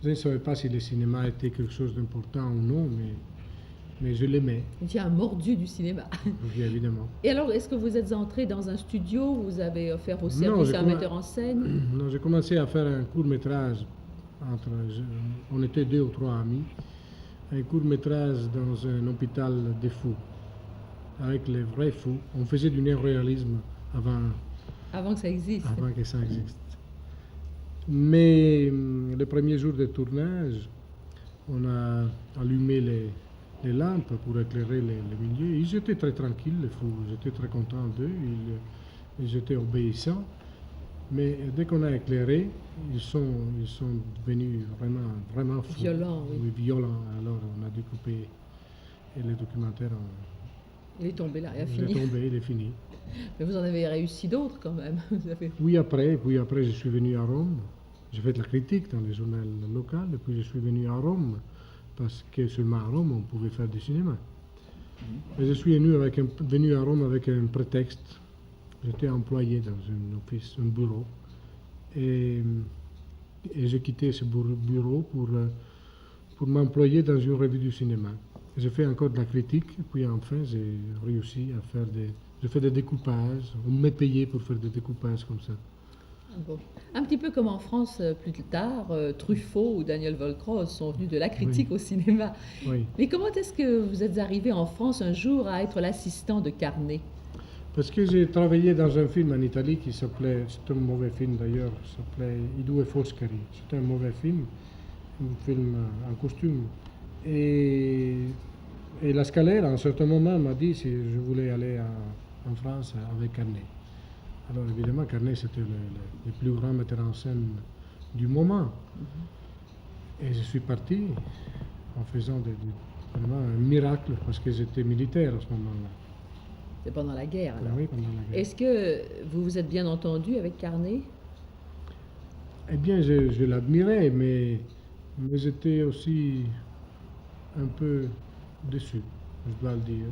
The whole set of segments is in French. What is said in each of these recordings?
Je ne savais pas si le cinéma était quelque chose d'important ou non, mais je l'aimais, Vous étiez un mordu du cinéma. oui, évidemment. Et alors, est-ce que vous êtes entré dans un studio, vous avez offert vos Non, services à un metteur en scène? non, j'ai commencé à faire un court-métrage. On était deux ou trois amis. Un court-métrage dans un hôpital des fous, avec les vrais fous. On faisait du néo-réalisme Avant que ça existe. avant que ça existe. Mais le premier jour de tournage, on a allumé les lampes pour éclairer les milieux. Ils étaient très tranquilles, les fous. J'étais très content d'eux. Ils étaient obéissants. Mais dès qu'on a éclairé, ils sont devenus vraiment fous. Violents, oui. Oui, violents. Alors on a découpé et le documentaire, Il est tombé là, il a il est fini. tombé, il est fini. Mais vous en avez réussi d'autres quand même. Puis après, je suis venu à Rome. J'ai fait de la critique dans les journaux locaux, et puis je suis venu à Rome, parce que seulement à Rome, on pouvait faire du cinéma. Et je suis venu à Rome avec un prétexte. J'étais employé dans un bureau, et j'ai quitté ce bureau pour m'employer dans une revue du cinéma. J'ai fait encore de la critique, et puis enfin, j'ai réussi à faire j'ai fait des découpages. On m'a payé pour faire des découpages comme ça. Bon. Un petit peu comme en France plus tard, Truffaut ou Daniel Volcroz sont venus de la critique au cinéma. Oui. Mais comment est-ce que vous êtes arrivé en France un jour à être l'assistant de Carnet? Parce que j'ai travaillé dans un film en Italie qui s'appelait, c'est un mauvais film d'ailleurs, s'appelait I Due Foscari. C'était un mauvais film, un film en costume. Et la Scalera, à un certain moment, m'a dit si je voulais aller en France avec Carnet. Alors évidemment, Carnet, c'était le plus grand metteur en scène du moment. Et je suis parti en faisant vraiment un miracle, parce que j'étais militaire à ce moment-là. C'est pendant la guerre, alors. Oui, pendant la guerre. Est-ce que vous vous êtes bien entendu avec Carnet? Eh bien, je l'admirais, mais j'étais aussi un peu déçu, je dois le dire.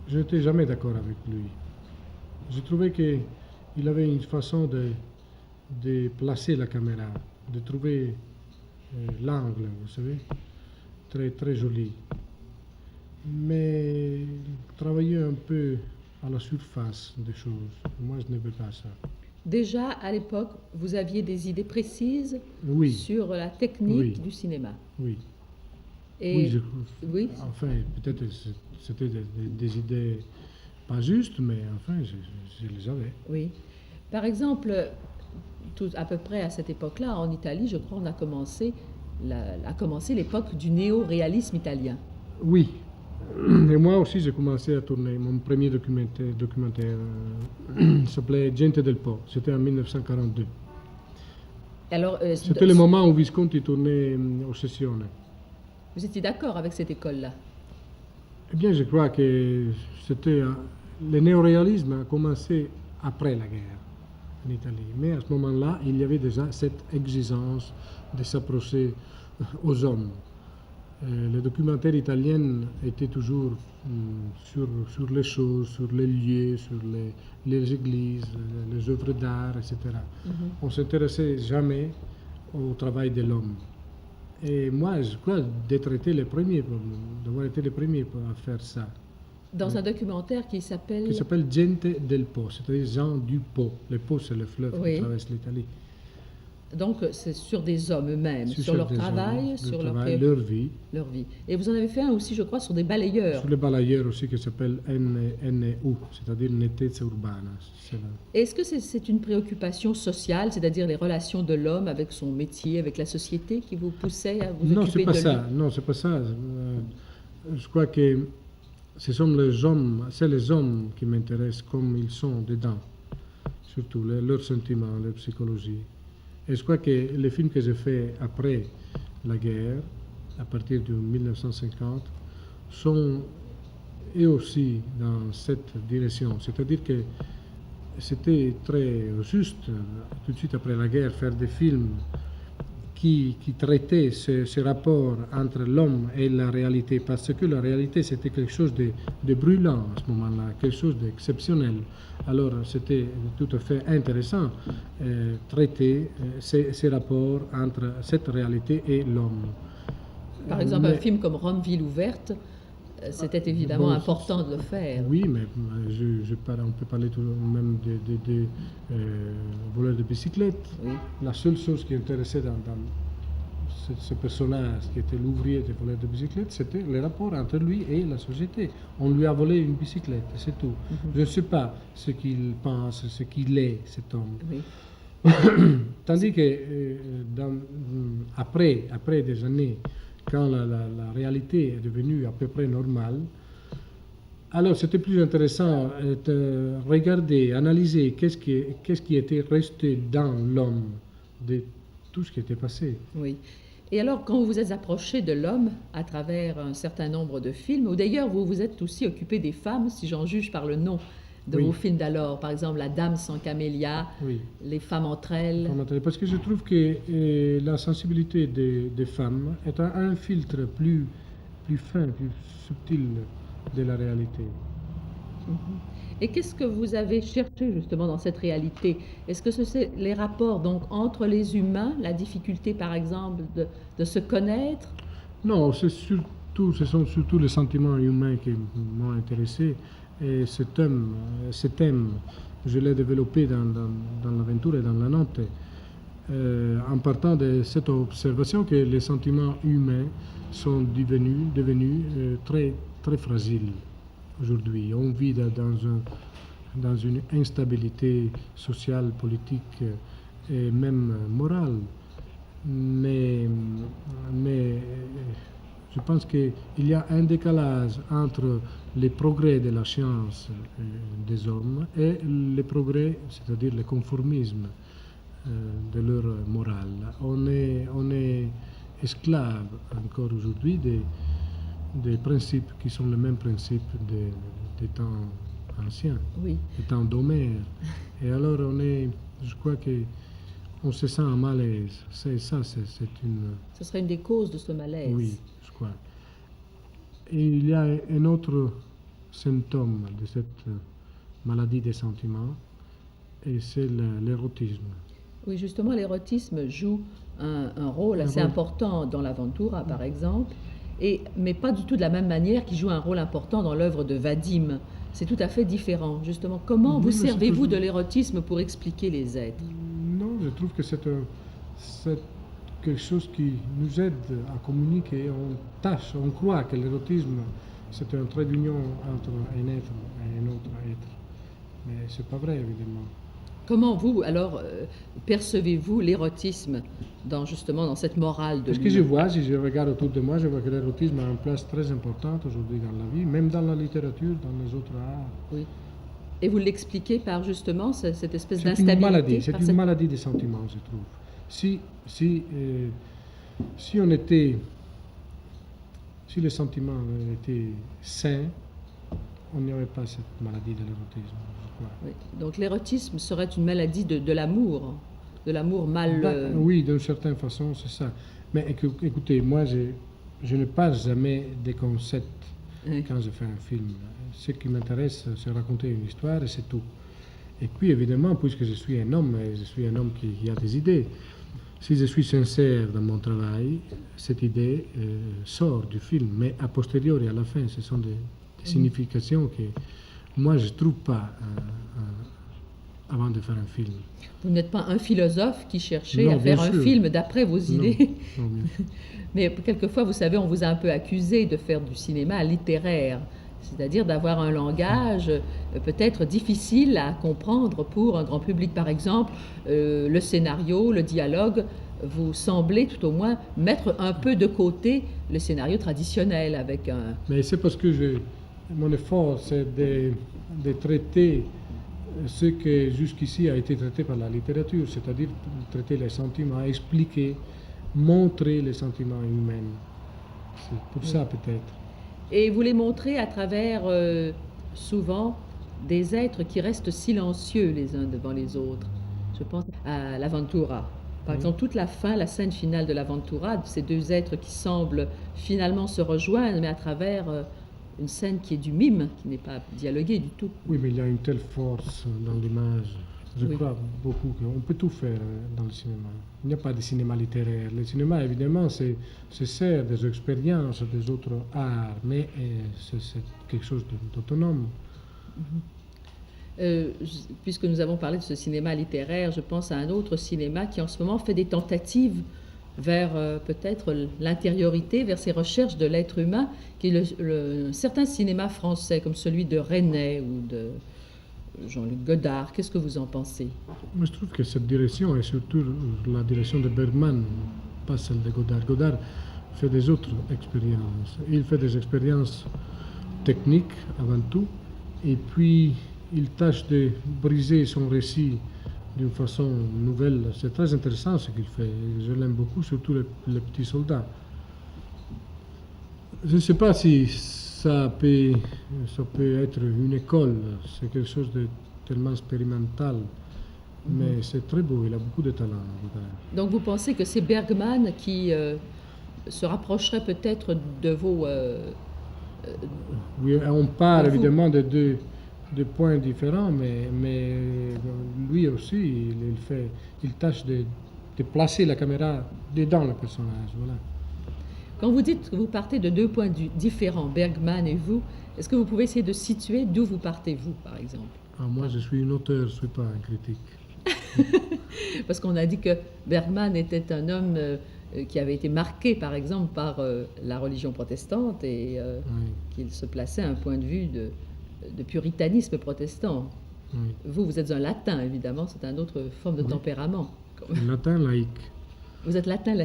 Je n'étais jamais d'accord avec lui. Je trouvais qu'il avait une façon de placer la caméra, de trouver l'angle, vous savez, très, très joli. Mais travailler un peu à la surface des choses, moi je n'aimais pas ça. Déjà, à l'époque, vous aviez des idées précises Oui. sur la technique Oui. du cinéma. Oui. Et Oui, enfin, peut-être c'était des idées pas justes, mais enfin, je les avais. Oui. Par exemple, à peu près à cette époque-là, en Italie, je crois, on a commencé l'époque du néo-réalisme italien. Oui. Et moi aussi, j'ai commencé à tourner. Mon premier documentaire s'appelait Gente del Po. C'était en 1942. Alors, C'était le moment où Visconti tournait Ossessione. vous étiez d'accord avec cette école-là? Eh bien, je crois que le néoréalisme a commencé après la guerre en Italie. Mais à ce moment-là, il y avait déjà cette exigence de s'approcher aux hommes. Le documentaire italien était toujours sur les choses, sur les lieux, sur les églises, les œuvres d'art, etc. On ne s'intéressait jamais au travail de l'homme. Et moi, je crois d'avoir été les premiers à faire ça. Dans un documentaire qui s'appelle Gente del Po, c'est-à-dire gens du Po. Le Po, c'est le fleuve qui traverse l'Italie. Donc, c'est sur des hommes eux-mêmes, sur leur travail, sur leur vie. Leur vie. Et vous en avez fait un aussi, je crois, sur des balayeurs. Sur les balayeurs aussi, qui s'appelle NU, c'est-à-dire Nettezza Urbana. Est-ce que c'est une préoccupation sociale, c'est-à-dire les relations de l'homme avec son métier, avec la société, qui vous poussait à vous occuper de lui? Non, c'est pas ça. Je crois que c'est les hommes qui m'intéressent comme ils sont dedans, surtout leurs sentiments, leur psychologie. Et je crois que les films que j'ai faits après la guerre, à partir de 1950, sont eux aussi dans cette direction. C'est-à-dire que c'était très juste, tout de suite après la guerre, faire des films qui traitait ce rapport entre l'homme et la réalité, parce que la réalité c'était quelque chose de brûlant à ce moment-là, quelque chose d'exceptionnel. Alors c'était tout à fait intéressant traiter ces rapports entre cette réalité et l'homme. Par exemple, un film comme Rome, ville ouverte, c'était évidemment important de le faire. Oui, mais on peut parler tout de même des voleurs de bicyclette. Oui. La seule chose qui intéressait dans ce personnage qui était l'ouvrier des voleurs de bicyclette, c'était le rapport entre lui et la société. On lui a volé une bicyclette, c'est tout. Je ne sais pas ce qu'il pense, ce qu'il est, cet homme. Oui. Tandis que après des années, quand la réalité est devenue à peu près normale, alors c'était plus intéressant de regarder, analyser qu'est-ce qui était resté dans l'homme de tout ce qui était passé. Oui. Et alors, quand vous vous êtes approché de l'homme à travers un certain nombre de films, ou d'ailleurs vous vous êtes aussi occupé des femmes, si j'en juge par le nom de vos films d'alors, par exemple La Dame sans camélia, Les femmes entre elles. Parce que je trouve que la sensibilité des femmes est un filtre plus fin, plus subtil de la réalité. Et qu'est-ce que vous avez cherché justement dans cette réalité? Est-ce que c'est les rapports donc entre les humains, la difficulté par exemple de se connaître? Non, ce sont surtout les sentiments humains qui m'ont intéressé. Et ce thème, je l'ai développé dans l'aventure et dans la note, en partant de cette observation que les sentiments humains sont devenus très, très fragiles aujourd'hui. On vit dans une instabilité sociale, politique et même morale. Mais je pense qu'il y a un décalage entre les progrès de la science des hommes et les progrès, c'est-à-dire le conformisme de leur morale. On est esclave encore aujourd'hui des principes qui sont les mêmes principes des temps anciens, des temps d'Homère. Et alors je crois qu'on se sent un malaise. Ce serait une des causes de ce malaise. Oui, je crois. Et il y a un autre symptôme de cette maladie des sentiments, et c'est l'érotisme. Oui, justement, l'érotisme joue un rôle assez important dans l'Aventura, par exemple, mais pas du tout de la même manière qu'il joue un rôle important dans l'œuvre de Vadim. C'est tout à fait différent. Justement, comment vous servez-vous de l'érotisme pour expliquer les êtres? Non, je trouve que c'est quelque chose qui nous aide à communiquer. On croit que l'érotisme, c'est un trait d'union entre un être et un autre être. Mais ce n'est pas vrai, évidemment. Comment vous, alors, percevez-vous l'érotisme justement dans cette morale de Parce que si je regarde autour de moi, je vois que l'érotisme a une place très importante aujourd'hui dans la vie, même dans la littérature, dans les autres arts. Oui. Et vous l'expliquez par justement cette espèce d'instabilité? C'est une maladie des sentiments, je trouve. Si les sentiments étaient sains, on n'y aurait pas cette maladie de l'érotisme, je crois. Oui. Donc l'érotisme serait une maladie de l'amour mal... Oui, d'une certaine façon, c'est ça. Mais écoutez, moi, je ne parle jamais des concepts quand je fais un film. Ce qui m'intéresse, c'est raconter une histoire et c'est tout. Et puis, évidemment, puisque je suis un homme qui a des idées, si je suis sincère dans mon travail, cette idée sort du film. Mais a posteriori, à la fin, ce sont des significations que moi, je ne trouve pas avant de faire un film. Vous n'êtes pas un philosophe qui cherchait à faire un film d'après vos idées. Non, mais quelquefois, vous savez, on vous a un peu accusé de faire du cinéma littéraire, c'est-à-dire d'avoir un langage peut-être difficile à comprendre pour un grand public. Par exemple, le scénario, le dialogue, vous semblez tout au moins mettre un peu de côté le scénario traditionnel avec un... Mais c'est parce que mon effort, c'est de traiter ce qui jusqu'ici a été traité par la littérature, c'est-à-dire traiter les sentiments, expliquer, montrer les sentiments humains. C'est pour ça peut-être. Et vous les montrez à travers souvent des êtres qui restent silencieux les uns devant les autres. Je pense à l'Aventura. Par exemple, toute la fin, la scène finale de l'Aventura, ces deux êtres qui semblent finalement se rejoindre, mais à travers une scène qui est du mime, qui n'est pas dialoguée du tout. Oui, mais il y a une telle force dans l'image. Je Oui. crois beaucoup qu'on peut tout faire dans le cinéma. Il n'y a pas de cinéma littéraire. Le cinéma, évidemment, se sert des expériences des autres arts, mais c'est quelque chose d'autonome. Puisque nous avons parlé de ce cinéma littéraire, je pense à un autre cinéma qui en ce moment fait des tentatives vers peut-être l'intériorité, vers ces recherches de l'être humain, qui est un certain cinéma français, comme celui de Resnais ou de Jean-Luc Godard. Qu'est-ce que vous en pensez? Moi, je trouve que cette direction est surtout la direction de Bergman, pas celle de Godard. Godard fait des autres expériences. Il fait des expériences techniques avant tout, et puis il tâche de briser son récit d'une façon nouvelle. C'est très intéressant ce qu'il fait. Je l'aime beaucoup, surtout les petits soldats. Je ne sais pas si ça peut être une école. C'est quelque chose de tellement expérimental. Mais c'est très beau, il a beaucoup de talent. Donc vous pensez que c'est Bergman qui se rapprocherait peut-être de vos... Oui, on parle de vous. évidemment de deux points différents, mais lui aussi, il tâche de placer la caméra dedans le personnage. Voilà. Quand vous dites que vous partez de deux points différents, Bergman et vous, est-ce que vous pouvez essayer de situer d'où vous partez, vous, par exemple? Moi, je suis un auteur, je ne suis pas un critique. Parce qu'on a dit que Bergman était un homme qui avait été marqué, par exemple, par la religion protestante et Oui, qu'il se plaçait à un point de vue de puritanisme protestant. oui. Vous êtes un latin, évidemment, c'est une autre forme de Oui. tempérament. Un latin laïque. Vous êtes latin.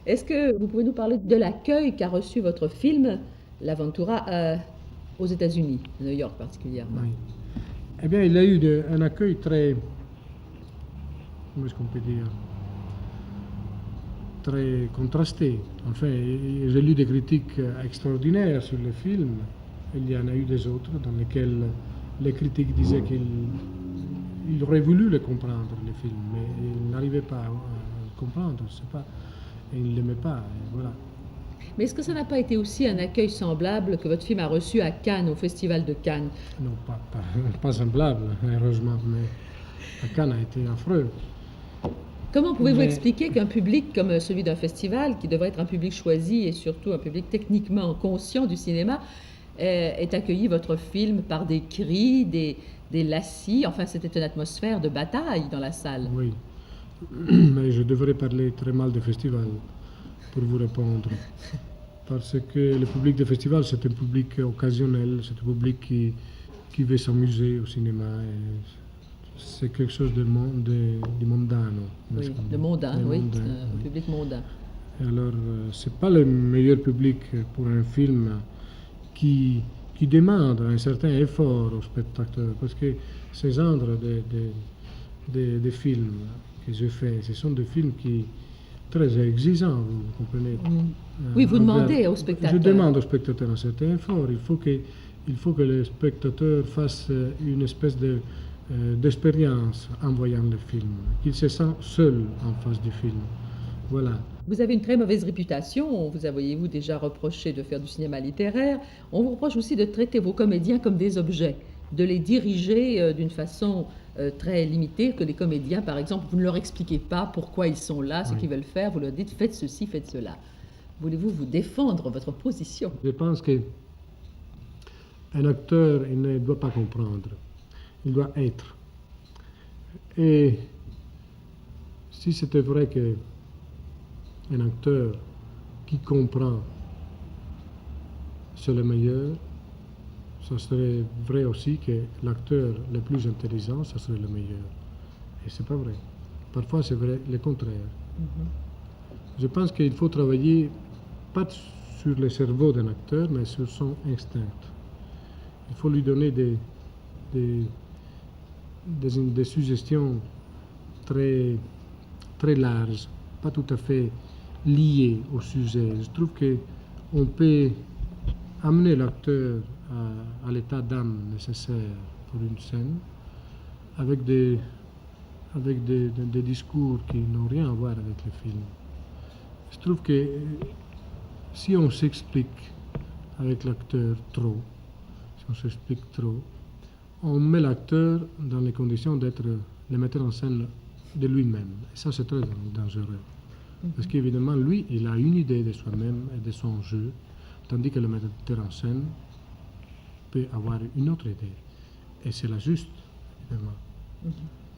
Est-ce que vous pouvez nous parler de l'accueil qu'a reçu votre film, L'Aventura, aux États-Unis, à New York particulièrement? Oui. Eh bien, il a eu un accueil très, comment est-ce qu'on peut dire, très contrasté. Enfin, j'ai lu des critiques extraordinaires sur le film. Il y en a eu des autres dans lesquels les critiques disaient qu'ils auraient voulu le comprendre, le film, mais ils n'arrivaient pas à le comprendre, je sais pas, et ils ne l'aimaient pas, et voilà. Mais est-ce que ça n'a pas été aussi un accueil semblable que votre film a reçu à Cannes, au Festival de Cannes? Non, pas semblable, heureusement, mais à Cannes a été affreux. Comment pouvez-vous Mais- expliquer qu'un public comme celui d'un festival, qui devrait être un public choisi et surtout un public techniquement conscient du cinéma, ait accueilli votre film par des cris, des lacis? Enfin, c'était une atmosphère de bataille dans la salle. Oui, mais je devrais parler très mal des festivals pour vous répondre. Parce que le public des festivals, c'est un public occasionnel, c'est un public qui veut s'amuser au cinéma. Et c'est quelque chose de mondano. Oui, de mondain, De oui, mondain, un oui. public mondain. Et alors, c'est pas le meilleur public pour un film qui demande un certain effort au spectateur, parce que ces genres de films que je fais, ce sont des films qui très exigeants, vous comprenez. Oui, vous envers- demandez au spectateur. Je demande au spectateur un certain effort. Il faut que le spectateur fasse une espèce d'expérience en voyant le film, qu'il se sent seul en face du film. Voilà. Vous avez une très mauvaise réputation, on vous a, voyez-vous, déjà reproché de faire du cinéma littéraire. On vous reproche aussi de traiter vos comédiens comme des objets, de les diriger d'une façon très limitée, que les comédiens, par exemple, vous ne leur expliquez pas pourquoi ils sont là, ce Oui. qu'ils veulent faire, vous leur dites faites ceci, faites cela. Voulez-vous vous défendre votre position? Je pense que un acteur, il ne doit pas comprendre, il doit être. Et si c'était vrai que un acteur qui comprend, c'est le meilleur, ça serait vrai aussi que l'acteur le plus intelligent, ça serait le meilleur. Et c'est pas vrai. Parfois, c'est vrai le contraire. Je pense qu'il faut travailler pas sur le cerveau d'un acteur, mais sur son instinct. Il faut lui donner des suggestions très, très larges, pas tout à fait liées au sujet. Je trouve qu'on peut amener l'acteur à l'état d'âme nécessaire pour une scène avec avec des discours qui n'ont rien à voir avec le film. Je trouve que si on s'explique avec l'acteur trop, si on s'explique trop, on met l'acteur dans les conditions d'être le metteur en scène de lui-même. Et ça, c'est très dangereux. Parce qu'évidemment, lui, il a une idée de soi-même et de son jeu, tandis que le metteur en scène peut avoir une autre idée. Et c'est la juste, évidemment.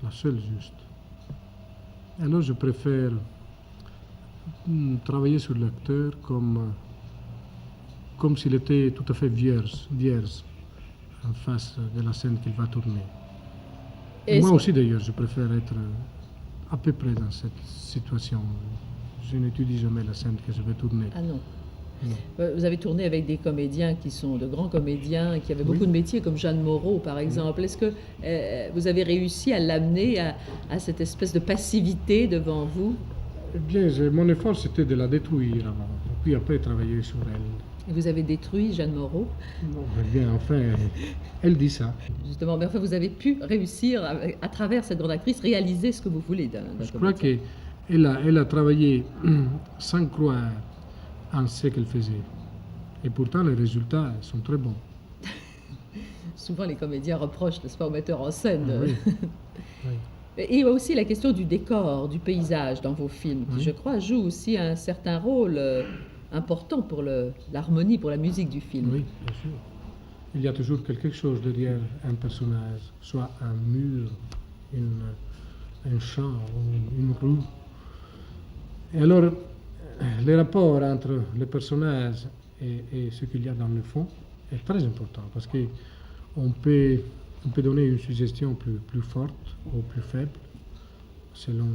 La seule juste. Alors, je préfère travailler sur l'acteur comme s'il était tout à fait vierge en face de la scène qu'il va tourner. Et moi aussi, d'ailleurs, je préfère être à peu près dans cette situation. Je n'étudie jamais la scène que je vais tourner. Ah non. Non. Vous avez tourné avec des comédiens qui sont de grands comédiens, qui avaient beaucoup de métiers, comme Jeanne Moreau, par exemple. Est-ce que vous avez réussi à l'amener à cette espèce de passivité devant vous? Eh bien, mon effort, c'était de la détruire avant, puis après travailler sur elle. Et vous avez détruit Jeanne Moreau? Non, eh bien, enfin, elle dit ça. Justement, mais enfin, vous avez pu réussir, à travers cette grande actrice, réaliser ce que vous voulez d'un Je crois qu'elle a travaillé sans croire en ce qu'elle faisait. Et pourtant, les résultats sont très bons. Souvent, les comédiens reprochent, n'est-ce pas, aux metteurs en scène. Oui. Oui. Et il y a aussi la question du décor, du paysage dans vos films, qui, je crois, joue aussi un certain rôle important pour l'harmonie, pour la musique du film. Oui, bien sûr. Il y a toujours quelque chose derrière un personnage, soit un mur, un champ, une rue. Et alors, le rapport entre le personnage et ce qu'il y a dans le fond est très important, parce qu'on peut donner une suggestion plus forte ou plus faible, selon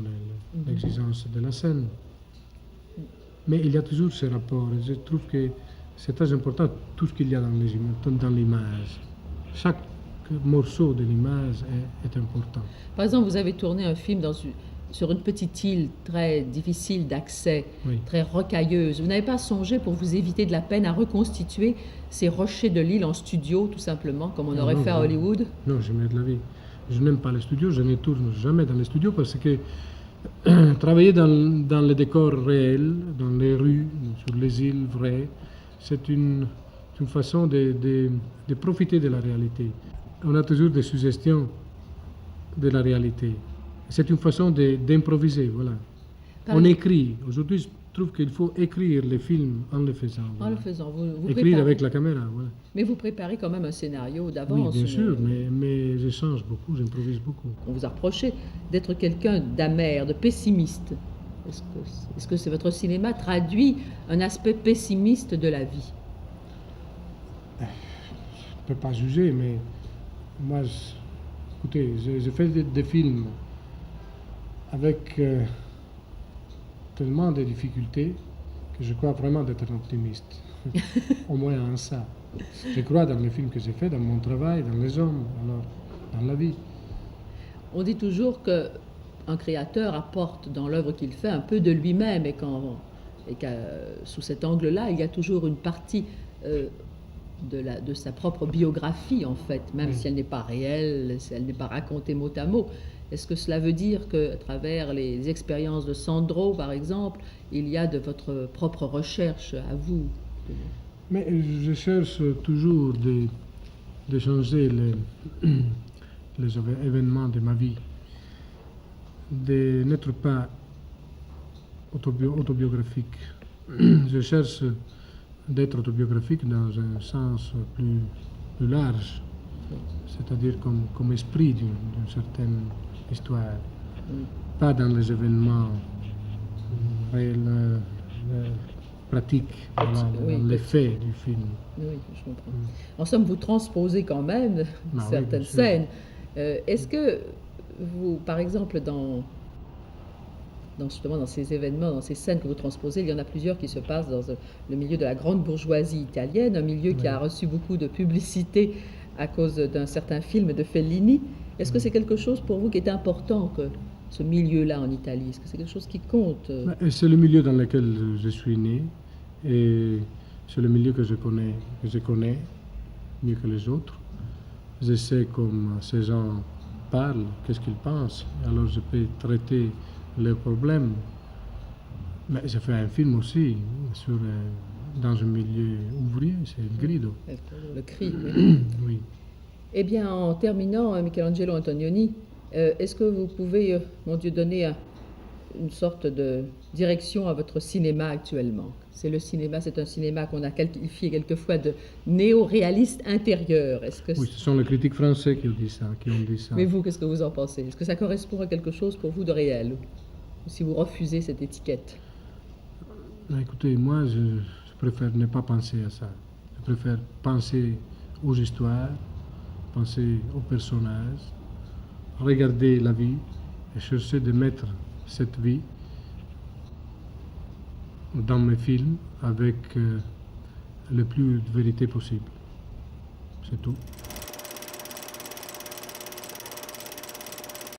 l'exigence de la scène. Mais il y a toujours ce rapport, et je trouve que c'est très important tout ce qu'il y a dans l'image. Chaque morceau de l'image est important. Par exemple, vous avez tourné un film sur une petite île très difficile d'accès, très rocailleuse. Vous n'avez pas songé, pour vous éviter de la peine, à reconstituer ces rochers de l'île en studio, tout simplement, comme on aurait fait à Hollywood? Non, jamais de la vie. Je n'aime pas les studios, je ne tourne jamais dans les studios parce que travailler dans les décors réels, dans les rues, sur les îles vraies, c'est une façon de profiter de la réalité. On a toujours des suggestions de la réalité. C'est une façon d'improviser, voilà. On écrit. Aujourd'hui, je trouve qu'il faut écrire les films en le faisant. Voilà. En le faisant, vous écrire préparez. avec la caméra, voilà. Mais vous préparez quand même un scénario d'avance. Oui, bien sûr, mais je change beaucoup, j'improvise beaucoup. On vous a reproché d'être quelqu'un d'amer, de pessimiste. Est-ce que votre cinéma traduit un aspect pessimiste de la vie? Je ne peux pas juger, mais moi, écoutez, je fais des films avec tellement de difficultés que je crois vraiment d'être un optimiste. Au moins en ça. Je crois dans les films que j'ai faits, dans mon travail, dans les hommes, alors, dans la vie. On dit toujours qu'un créateur apporte dans l'œuvre qu'il fait un peu de lui-même et qu'à sous cet angle-là, il y a toujours une partie de sa propre biographie, en fait, même si elle n'est pas réelle, si elle n'est pas racontée mot à mot. Est-ce que cela veut dire qu'à travers les expériences de Sandro, par exemple, il y a de votre propre recherche à vous? Mais je cherche toujours de changer les événements de ma vie, de n'être pas autobiographique. Je cherche d'être autobiographique dans un sens plus large, c'est-à-dire comme esprit d'une certaine histoire, pas dans les événements réels, pratiques, dans les faits du film. Oui, je comprends. En somme, vous transposez quand même certaines scènes. Est-ce que vous, par exemple, justement dans ces événements, dans ces scènes que vous transposez, il y en a plusieurs qui se passent dans le milieu de la grande bourgeoisie italienne, un milieu qui a reçu beaucoup de publicité à cause d'un certain film de Fellini. Est-ce que c'est quelque chose pour vous qui est important, que ce milieu-là en Italie? Est-ce que c'est quelque chose qui compte? C'est le milieu dans lequel je suis né et c'est le milieu que je connais mieux que les autres. Je sais comme ces gens parlent, qu'est-ce qu'ils pensent. Alors je peux traiter leurs problèmes. Mais j'ai fait un film aussi dans un milieu ouvrier, c'est El Grido. Le cri, oui. Oui. Eh bien, en terminant, Michelangelo Antonioni, est-ce que vous pouvez, mon Dieu, donner une sorte de direction à votre cinéma actuellement? C'est un cinéma qu'on a qualifié quelquefois de néo-réaliste intérieur. Est-ce que Oui, ce sont les critiques français qui ont dit ça. Mais vous, qu'est-ce que vous en pensez? Est-ce que ça correspond à quelque chose pour vous de réel? Ou si vous refusez cette étiquette? Écoutez, moi, je préfère ne pas penser à ça. Je préfère penser aux histoires, penser aux personnages, regarder la vie et chercher de mettre cette vie dans mes films avec le plus de vérité possible. C'est tout.